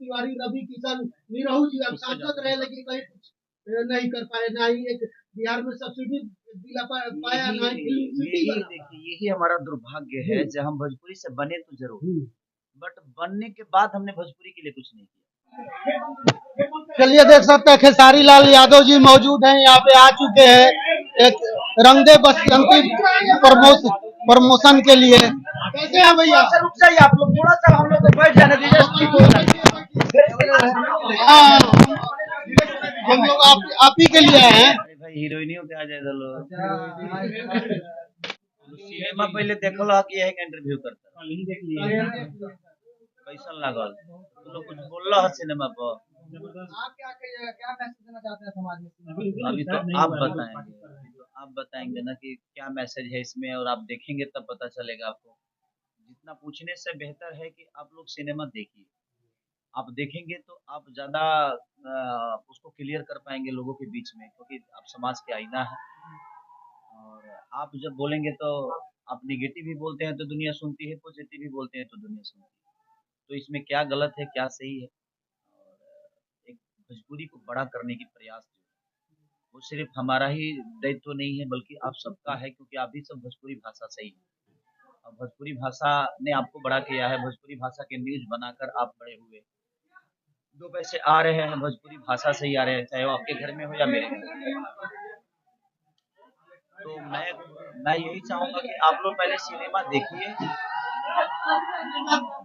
तिवारी, रवि किशन, निरहू जी अब सांसद रहे लेकिन कहीं कुछ नहीं कर पाए, ना ही एक बिहार में सब्सिडी दिला पाया, ना ही फिल्म सिटी बना। देखिए यही हमारा दुर्भाग्य है, जब हम भोजपुरी से बने तो जरूर, बट बनने के बाद हमने भोजपुरी के लिए कुछ नहीं किया। चलिए देख सकते हैं खेसारी लाल यादव जी मौजूद हैं, यहाँ पे आ चुके हैं एक रंगदे बसंती प्रमोशन के लिए। कैसे हैं भैया? रुक जाइए आप लोग, थोड़ा सा हम लोग बैठ जाने दीजिए। हम लोग आप ही के लिए आए हैं। भाई हीरोइनियों पे आ जाए सिनेमा पहले देखल कि यही इंटरव्यू करता कैसा लागल, तुम लोग कुछ बोल रहा है सिनेमा पर? आप क्या मैसेज देना चाहते हैं समाज में? अभी तो आप बताएंगे ना कि क्या मैसेज है इसमें, और आप देखेंगे तब पता चलेगा आपको। जितना पूछने से बेहतर है कि आप लोग सिनेमा देखिए, आप देखेंगे तो आप ज्यादा उसको क्लियर कर पाएंगे लोगों के बीच में, क्योंकि आप समाज के आईना है। और आप जब बोलेंगे तो आप निगेटिव भी बोलते हैं तो दुनिया सुनती है, पॉजिटिव भी बोलते हैं तो दुनिया सुनती है। तो इसमें क्या गलत है क्या सही है? और एक भोजपुरी को बड़ा करने की प्रयास जो है, वो सिर्फ हमारा ही दायित्व तो नहीं है, बल्कि आप सबका है, क्योंकि आप भी सब भोजपुरी भाषा से ही है। और भोजपुरी भाषा ने आपको बड़ा किया है, भोजपुरी भाषा के न्यूज बनाकर आप बड़े हुए, दो पैसे आ रहे हैं भोजपुरी भाषा से ही आ रहे हैं, चाहे वो आपके घर में हो या मेरे घर में। तो मैं यही चाहूंगा कि आप लोग पहले सिनेमा देखिए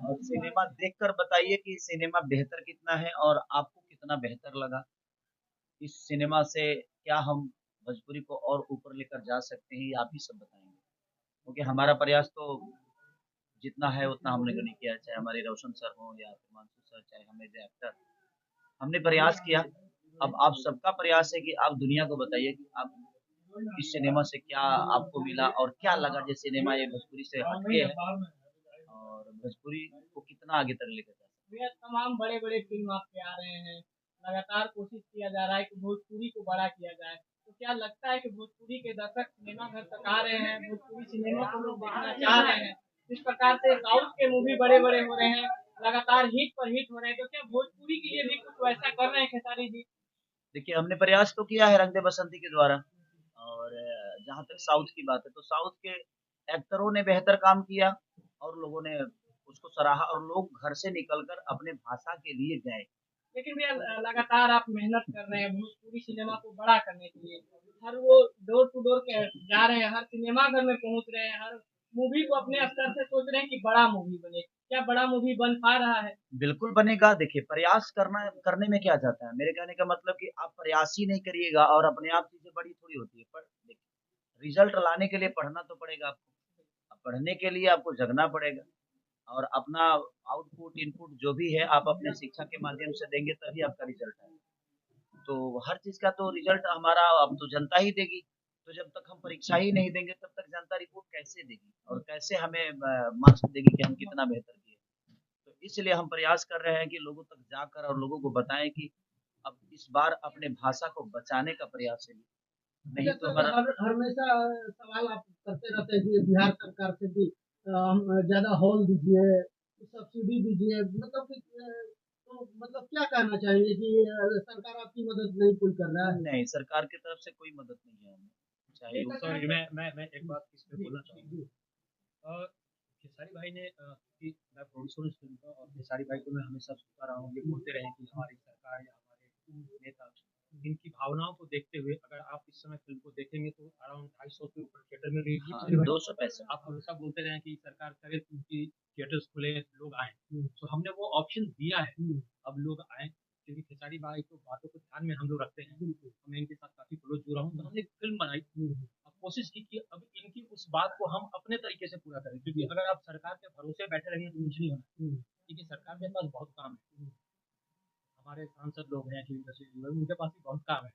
और सिनेमा देखकर बताइए कि सिनेमा बेहतर कितना है और आपको कितना बेहतर लगा। इस सिनेमा से क्या हम भोजपुरी को और ऊपर लेकर जा सकते हैं, ये आप ही सब बताएंगे, क्योंकि हमारा प्रयास तो जितना है उतना हमने नहीं किया, चाहे हमारे रोशन सर हो या हिमांशु सर, चाहे हमारे एक्टर, हमने प्रयास किया। अब आप सबका प्रयास है कि आप दुनिया को बताइए कि आप इस सिनेमा से क्या आपको मिला और क्या लगा, जो सिनेमा ये भोजपुरी से हटके है और भोजपुरी को कितना आगे तक लेकर जा सकते भैया तमाम बड़े बड़े फिल्म आपके आ रहे हैं, लगातार कोशिश किया जा रहा है कि भोजपुरी को बड़ा किया जाए, तो क्या लगता है कि भोजपुरी के दर्शक सिनेमा घर तक आ रहे हैं, भोजपुरी सिनेमा को लोग देखना चाह रहे हैं? जिस प्रकार से साउथ के मूवी बड़े बड़े हो रहे हैं, लगातार हिट पर हिट हो रहे हैं, तो क्या भोजपुरी के लिए भी कुछ वैसा कर रहे हैं खेसारी जी? देखिए हमने प्रयास तो किया है रंग दे बसंती के द्वारा, और जहाँ तक साउथ की बात है तो साउथ के एक्टरों ने बेहतर काम किया और लोगों ने उसको सराहा, और लोग घर से निकलकर अपने भाषा के लिए गए। लेकिन भैया लगातार आप मेहनत कर रहे हैं भोजपुरी सिनेमा को बड़ा करने के लिए, हर वो डोर टू डोर के जा रहे हैं, हर सिनेमा घर में पहुंच रहे हैं, हर मूवी को अपने स्तर से सोच रहे हैं कि बड़ा मूवी बने। क्या बड़ा मूवी बन पा रहा है? बिल्कुल बनेगा। देखिए प्रयास करने में क्या जाता है, मेरे कहने का मतलब कि आप प्रयास ही नहीं करिएगा और अपने आप चीजें बड़ी थोड़ी होती है। पर देखिए रिजल्ट लाने के लिए पढ़ना तो पड़ेगा आपको, अब पढ़ने के लिए आपको जगना पड़ेगा, और अपना आउटपुट इनपुट जो भी है आप अपने शिक्षा के माध्यम से देंगे तभी आपका रिजल्ट आएगा। तो हर चीज का तो रिजल्ट हमारा अब तो जनता ही देगी। तो जब तक हम परीक्षा ही नहीं देंगे तब तक जनता रिपोर्ट कैसे देगी और कैसे हमें मार्क्स देगी कि हम कितना बेहतर किए। तो इसलिए हम प्रयास कर रहे हैं कि लोगों तक जाकर और लोगों को बताएं कि अब इस बार अपने भाषा को बचाने का प्रयास है, नहीं तो हमेशा सवाल आप करते रहते हैं कि बिहार सरकार से भी हम ज्यादा हॉल दीजिए, सब्सिडी दीजिए, मतलब कि तो मतलब क्या कहना चाहेंगे कि सरकार आपकी मदद नहीं कोई कर रहा है? नहीं, सरकार की तरफ से कोई मदद नहीं है हमें, चाहे सॉरी मैं एक बात इस पे बोलना चाहूँगा। खेसारी भाई ने कि मैं प्रोड्यूसर हूँ इस फिल्म का, और खेसारी भाई को मैं हमेशा सुनता रहा हूँ, ये बोलते रहे कि हमारी सरकार या हमारे नेता इनकी भावनाओं को देखते हुए अगर आप इस समय फिल्म को देखेंगे तो अराउंड 250 के ऊपर थिएटर में रिलीज 200 आप हमेशा बोलते रहे कि सरकार करे क्योंकि थिएटर्स खुले लोग आए, तो हमने वो ऑप्शन दिया है, अब लोग आए, क्योंकि खेसारी भाई को बातों को ध्यान में हम लोग रखते हैं, मैं इनके साथ काफी क्लोज जुड़ा हूँ, तो हमने एक फिल्म बनाई, अब कोशिश की कि अब इनकी उस बात को हम अपने तरीके से पूरा करें, क्योंकि अगर आप सरकार के भरोसे बैठे रहेंगे तो कुछ नहीं होना, क्योंकि सरकार के पास बहुत काम है, हमारे सांसद लोग हैं उनके पास भी बहुत काम है।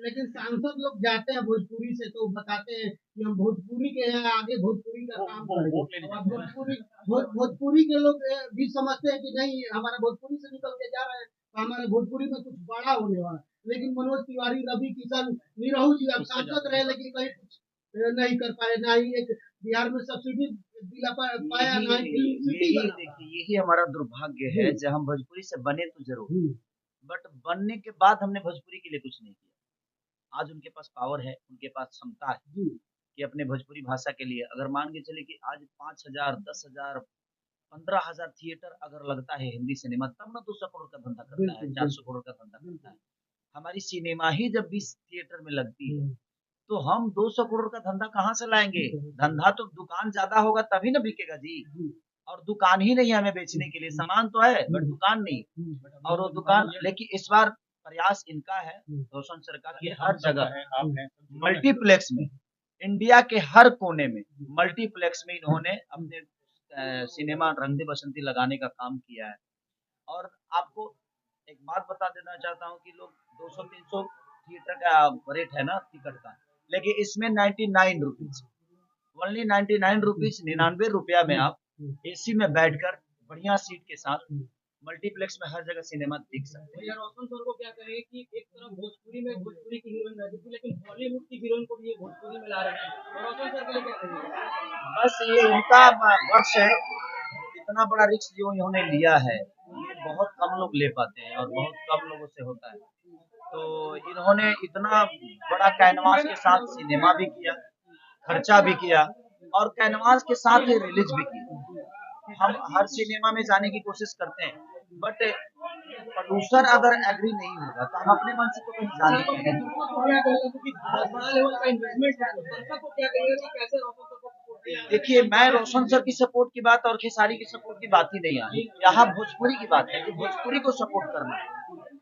लेकिन सांसद लोग जाते हैं भोजपुरी से तो बताते हैं कि हम भोजपुरी के हैं, आगे भोजपुरी का काम करेंगे। भोजपुरी के लोग भी समझते हैं कि नहीं हमारा भोजपुरी से निकल के जा रहे हैं तो हमारे भोजपुरी में कुछ बड़ा होने वाला है, लेकिन मनोज तिवारी, रवि किशन, निरहू जी अब सांसद रहे लेकिन कहीं कुछ नहीं कर पाए, ना ही एक बिहार में सब्सिडी पाया ना फिल्म सिटी यही बना। देखिए, यही हमारा दुर्भाग्य है जो हम भोजपुरी से बने तो जरूर, बट बनने के बाद हमने भोजपुरी के लिए कुछ नहीं किया। आज उनके पास पावर है, उनके पास क्षमता है कि अपने भोजपुरी भाषा के लिए अगर मान के चले कि आज 5,000, 10,000, 15,000 थिएटर अगर लगता है हिंदी सिनेमा, तब ना 200 करोड़ का धंधा करता है, 400 करोड़ का धंधा करता है। हमारी सिनेमा ही जब 20 थिएटर में लगती है तो हम 200 करोड़ का धंधा कहाँ से लाएंगे? धंधा तो दुकान ज्यादा होगा तभी ना बिकेगा जी। और दुकान ही नहीं है हमें बेचने के लिए, सामान तो है बट दुकान नहीं। और वो दुकान, लेकिन इस बार प्रयास इनका है, रोशन सर का, कि हर जगह मल्टीप्लेक्स में, इंडिया के हर कोने में मल्टीप्लेक्स में इन्होंने अपने सिनेमा रंग दे बसंती लगाने का काम किया है। और आपको एक बात बता देना चाहता हूँ कि लोग 200-300 थिएटर का रेट है ना टिकट का, लेकिन इसमें 99 रुपीज, ओनली 99 रुपीज, 99 रुपया में आप एसी में बैठकर बढ़िया सीट के साथ मल्टीप्लेक्स में हर जगह सिनेमा देख सकते हैं। भैया रोशन सर को क्या कहेंगे कि एक तरफ भोजपुरी में भोजपुरी की हीरोइन रहती थी, लेकिन बॉलीवुड की हीरोइन को भी ये भोजपुरी में ला रहे हैं, तो रोशन सर के लिए क्या कहेंगे? बस ये इनका वर्ष है, इतना बड़ा रिस्क जो इन्होंने लिया है ये बहुत कम लोग ले पाते हैं और बहुत कम लोगों से होता है। तो इन्होंने इतना बड़ा कैनवास के साथ सिनेमा भी किया, खर्चा भी किया और कैनवास के साथ ही रिलीज भी की। हम हर सिनेमा में जाने की कोशिश करते हैं, बट प्रोड्यूसर अगर एग्री नहीं होगा तो हम अपने मन से तो कहीं जा नहीं पाएंगे। बड़ा लेवल का इन्वेस्टमेंट है, तो दर्शक को क्या कहेंगे कि कैसे रोशन सर को support किया? देखिए, मैं रोशन सर की सपोर्ट की बात और खेसारी की सपोर्ट की बात ही नहीं आ रही, यहाँ भोजपुरी की बात है कि भोजपुरी को सपोर्ट करना है,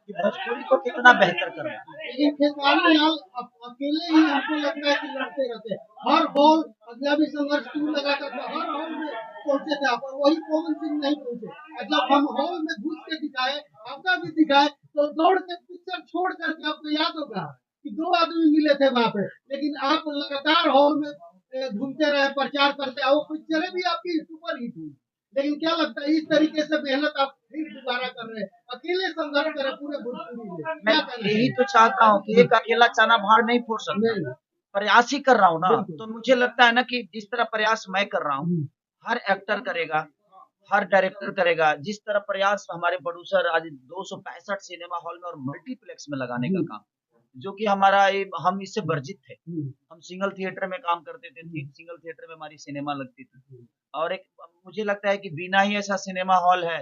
कि भोजपुरी को कितना बेहतर करना है। लेकिन खेसारी लाल अकेले ही हमको लगता है कि लड़ते रहते हैं। हर हॉल अजनबी संघर्ष 2 लगाता था, हर हॉल में पहुंचे थे आप, और वही पवन सिंह नहीं पहुंचे। जब हम हॉल में घुस के दिखाए, आपका भी दिखाए, तो दौड़ के पिक्चर छोड़ करके आपको याद होगा कि 2 आदमी मिले थे वहां पे, लेकिन आप लगातार हॉल में घूमते रहे, प्रचार करते, और वो पिक्चरें भी आपकी सुपर हिट हुई। लेकिन क्या लगता है इस तरीके से मेहनत आप फिर दोबारा कर रहे हैं, अकेले संघर्ष करें पूरे भोजपुरी में? मैं यही तो चाहता हूँ कि एक अकेला चना भार नहीं फोड़ सकता, प्रयास ही कर रहा हूँ ना। तो मुझे लगता है ना कि जिस तरह प्रयास मैं कर रहा हूँ, हर एक्टर करेगा, हर डायरेक्टर करेगा। जिस तरह प्रयास हमारे प्रोड्यूसर आज 265 सिनेमा हॉल में और मल्टीप्लेक्स में लगाने का काम, जो कि हमारा हम इससे वर्जित थे। हम सिंगल थिएटर में काम करते थे, 3 सिंगल थिएटर में हमारी सिनेमा लगती थी। और एक मुझे लगता है कि बिना ही ऐसा सिनेमा हॉल है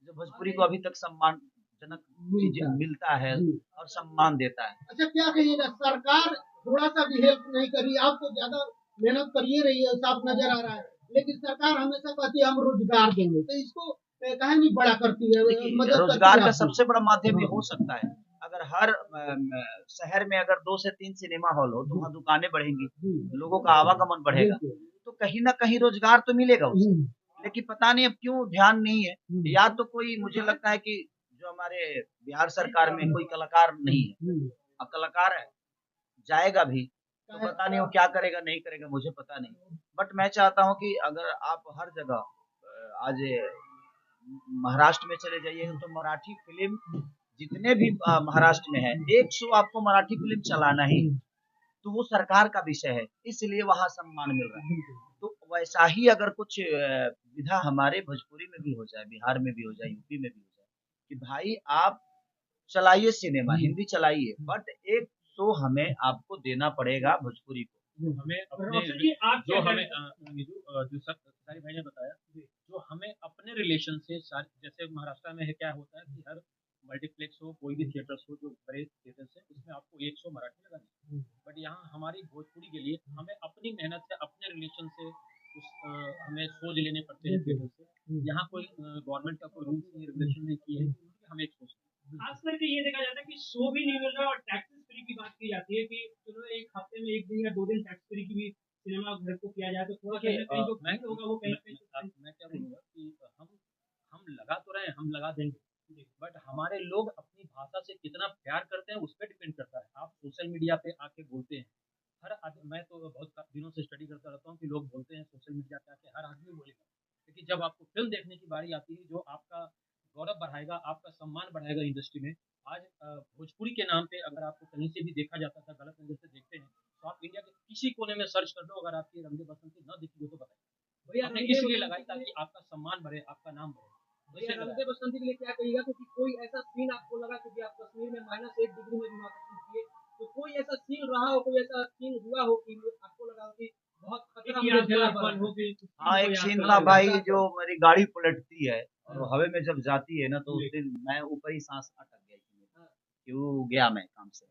जो भोजपुरी को अभी तक सम्मानजनक चीजें मिलता है और सम्मान देता है। अच्छा, क्या कहिएगा, सरकार थोड़ा सा भी हेल्प नहीं करी? आप तो ज्यादा मेहनत करिए रही है, साफ नजर आ रहा है, लेकिन सरकार हमेशा कहती है हम रोजगार देंगे, तो इसको काहे नहीं बड़ा करती है? मदद रोजगार का करती है सबसे बड़ा माध्यम ये हो सकता है, अगर हर शहर में अगर 2 से 3 सिनेमा हॉल हो तो वहाँ दुकानें बढ़ेंगी, लोगों का आवागमन बढ़ेगा, तो कहीं ना कहीं रोजगार तो मिलेगा उससे। लेकिन पता नहीं अब क्यों ध्यान नहीं है, या तो कोई, मुझे लगता है कि जो हमारे बिहार सरकार में कोई कलाकार नहीं है, अब कलाकार है जाएगा भी तो पता नहीं वो क्या करेगा नहीं करेगा, मुझे पता नहीं। बट मैं चाहता हूँ कि अगर आप हर जगह आज महाराष्ट्र में चले जाइए तो मराठी फिल्म जितने भी महाराष्ट्र में है 100 आपको मराठी फिल्म चलाना ही, तो वो सरकार का विषय है, इसलिए वहाँ सम्मान मिल रहा है। तो वैसा ही अगर कुछ विधा हमारे भोजपुरी में भी हो जाए, बिहार में भी हो जाए, यूपी में भी हो जाए, कि भाई आप चलाइए सिनेमा, हिंदी चलाइए, बट एक शो हमें आपको देना पड़ेगा भोजपुरी को। हमें अपने रोशन जी, आप जो क्या हमें जो सारी भाई ने बताया, जो हमें अपने रिलेशन से जैसे महाराष्ट्र में है, क्या होता है कि हर मल्टीप्लेक्स हो, कोई भी थिएटर्स हो, जो बड़े थिएटर्स है, उसमें आपको 100 मराठी लगानी है। बट यहाँ हमारी भोजपुरी के लिए हमें अपनी मेहनत से, अपने रिलेशन से हमें सोच लेने पड़ते हैं थिएटर से। यहाँ कोई गवर्नमेंट का कोई रूल्स नहीं, रेगुलेशन नहीं किए है कि हम एक सोच। खास करके ये देखा जाता है कि शो भी नहीं मिल रहा और टैक्सेस फ्री की बात की जाती है कि चलो एक हफ्ते में 1 दिन या 2 दिन टैक्स फ्री की भी सिनेमा घर को किया जाए, तो थोड़ा कहीं ना कहीं जो मैं फीस होगा वो कहीं मैं क्या बोलूँगा कि हम लगा तो रहे हैं, हम लगा देंगे, बट हमारे लोग अपनी भाषा से कितना प्यार करते हैं उस पर डिपेंड करता है। आप सोशल मीडिया पे आके बोलते हैं, हर आदमी, मैं तो बहुत दिनों से स्टडी करता रहता हूँ कि लोग बोलते हैं सोशल मीडिया पे आके हर आदमी बोलेगा, लेकिन जब आपको फिल्म देखने की बारी आती है जो आपका गौरव बढ़ाएगा, आपका सम्मान बढ़ाएगा इंडस्ट्री में। आज भोजपुरी के नाम पे अगर आपको कहीं से भी देखा जाता था, गलत नजर से देखते हैं, तो आप इंडिया के किसी कोने में सर्च कर लो, अगर आपकी रंग दे बसंती न दिखी हो तो बताइए, भैया हमने रंगे इसलिए लगाई ताकि आपका सम्मान बढ़े, आपका नाम बढ़े। भैया इसलिए लगाया। रंगे बसंती के लिए क्या कहिएगा, क्योंकि कोई ऐसा सीन आपको लगा, क्योंकि आप कश्मीर में -1 डिग्री में जुआ किए, तो कोई ऐसा सीन रहा हो, कोई ऐसा सीन हुआ हो कि आपको लगा हो कि बहुत खतरा मुझे झेलना पड़ रहा है? हाँ, एक सीन था भाई, जो मेरी गाड़ी पलटती है और वो हवा में जब जाती है ना, तो उस दिन मैं ऊपर ही सांस अटक गई थी मेरी, कि वो गया मैं काम से।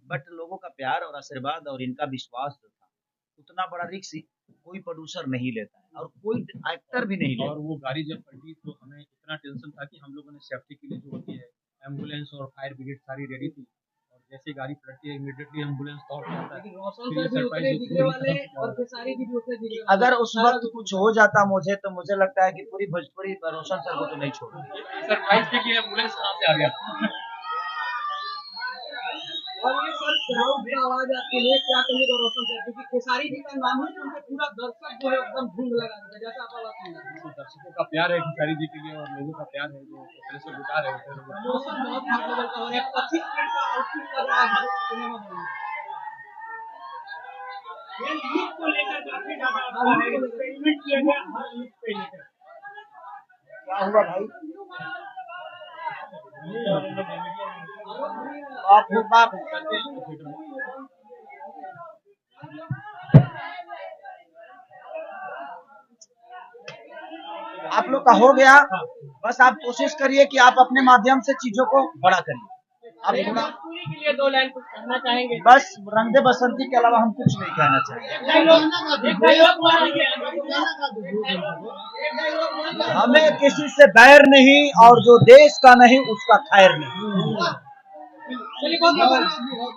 बट लोगों का प्यार और आशीर्वाद और इनका विश्वास जो था, उतना बड़ा रिस्क कोई प्रोड्यूसर नहीं लेता है और कोई एक्टर भी नहीं और लेता। वो गाड़ी जब पलटी तो हमें इतना टेंशन था कि हम लोगों ने सेफ्टी के लिए जो होती है एम्बुलेंस और फायर ब्रिगेड सारी रेडी थी, और जैसे ही गाड़ी पलटती है इमीडिएटली एम्बुलेंस दौड़ के आता है। लेकिन रोशन फिर ये सर भी उतने सरप्राइज दिखने वाले और खेसारी जी भी उतने दिखने वाले। अगर उस वक्त कुछ हो जाता मुझे, तो मुझे लगता है कि पूरी भोजपुरी रोशन सर को तो नहीं छोड़ती। सरप्राइज थी कि एम्बुलेंस कहाँ से आ गया। और ये सर क्राउड की आवाज आती है, क्या कहिएगा रोशन सर, क्योंकि खेसारी जी का नाम है तो उनके पूरा दर्शक जो है एकदम झूम लगा देता है, जैसा आप आवाज सुन रहे हैं। दर्शकों का प्यार है खेसारी जी के लिए और लोगों का प्यार है जो एक तरह से लुटा रहे होते हैं। प्रमोशन बहुत हाई लेवल का हो रहा है, 25 मिनट का आउटफिट लग रहा है सिनेमा में। ये लुक को लेकर काफी ज्यादा एक्सपेरिमेंट किया गया हर लुक पे लेकर। क्या हुआ भाई? बाप आप लोग का हो गया, बस आप कोशिश करिए कि आप अपने माध्यम से चीजों को बड़ा करिए। आप थोड़ा भोजपुरी के लिए 2 लाइन कुछ कहना चाहेंगे? बस रंग दे बसंती के अलावा हम कुछ नहीं कहना चाहेंगे। एक डायलॉग मारेंगे। हमें किसी से बैर नहीं, और जो देश का नहीं उसका खैर नहीं। चलिए बहुत